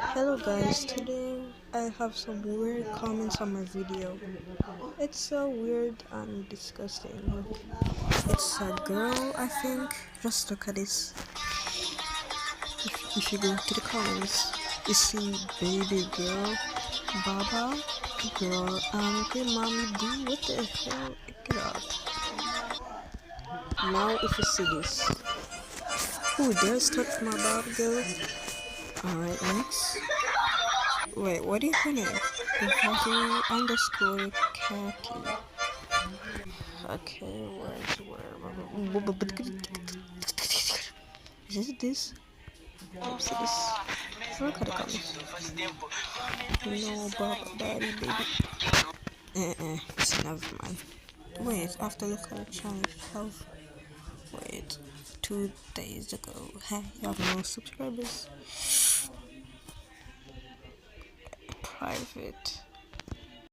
Hello guys, today I have some weird comments on my video. It's so weird and disgusting. Look, it's a girl, I think. Just look at this. If you go to the comments, you see baby girl, baba, girl, and mommy D. What the hell? Get out. Now if you see this, who dares touch my baba girl? Alright, next. Wait, what is her name? Cathy underscore Cathy. Okay, where? Is it this? Oops, this. Look at the comments. No, Bob, Daddy, baby. It's never mind. Wait, after look at the challenge health. Wait, 2 days ago. Hey, you have no subscribers. Private.